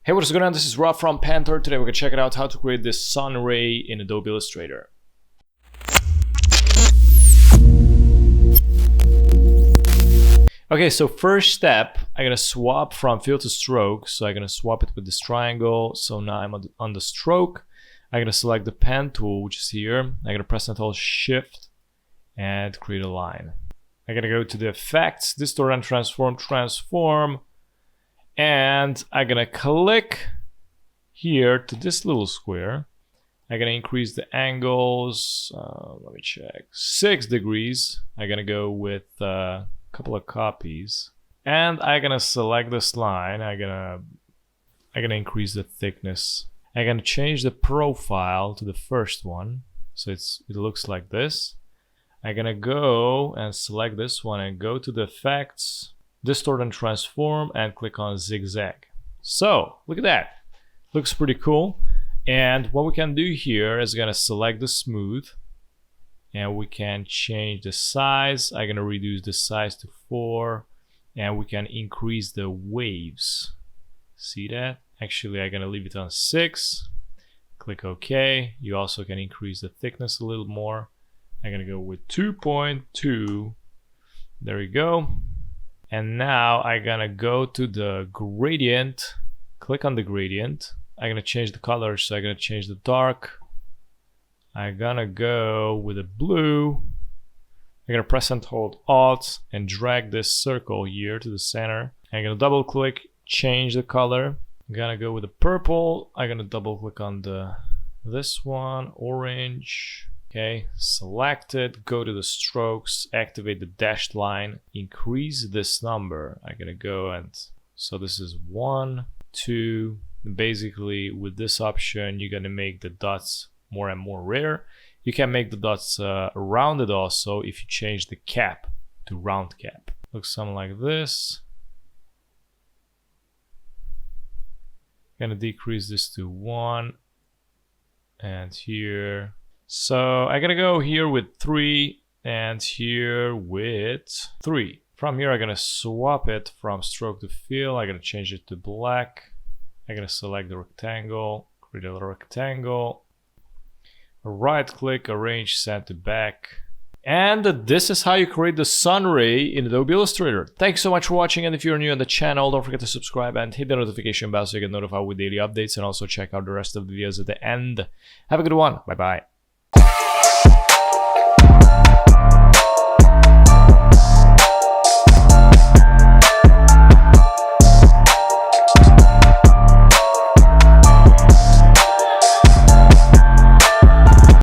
Hey, what's going on? This is Rob from Panther. Today we're going to check out how to create this sun ray in Adobe Illustrator. Okay, so first step, I'm going to swap from fill to stroke. So I'm going to swap it with this triangle. So now I'm on the stroke. I'm going to select the pen tool, which is here. I'm going to press and hold Shift and create a line. I'm going to go to the effects, distort and transform. And I'm gonna click here to this little square. I'm gonna increase the angles, let me check, 6 degrees. I'm gonna go with a couple of copies. And I'm gonna select this line. I'm gonna increase the thickness. I'm gonna change the profile to the first one. So it looks like this. I'm gonna go and select this one and go to the effects, distort and transform, and click on zigzag. So look at that, looks pretty cool. And what we can do here is gonna select the smooth and we can change the size. I'm gonna reduce the size to 4 and we can increase the waves. See that? Actually, I'm gonna leave it on 6. Click OK. You also can increase the thickness a little more. I'm gonna go with 2.2. There we go. And now I'm gonna go to the gradient, click on the gradient. I'm gonna change the color, so I'm gonna change the dark. I'm gonna go with a blue. I'm gonna press and hold Alt and drag this circle here to the center. I'm gonna double click, change the color. I'm gonna go with the purple. I'm gonna double click on this one, orange. Okay, select it, go to the strokes, activate the dashed line, increase this number. I'm gonna go and, so this is 1, 2. Basically with this option, you're gonna make the dots more and more rare. You can make the dots rounded also if you change the cap to round cap. Looks something like this. Gonna decrease this to 1 and here. So I'm gonna go here with 3 and here with 3. From here I'm gonna swap it from stroke to fill. I'm gonna change it to black. I'm gonna select the rectangle, create a rectangle, right click, arrange, send to back. And this is how you create the sun ray in Adobe Illustrator. Thanks so much for watching, and if you're new on the channel, don't forget to subscribe and hit the notification bell so you get notified with daily updates, and also check out the rest of the videos at the end. Have a good one. Bye bye.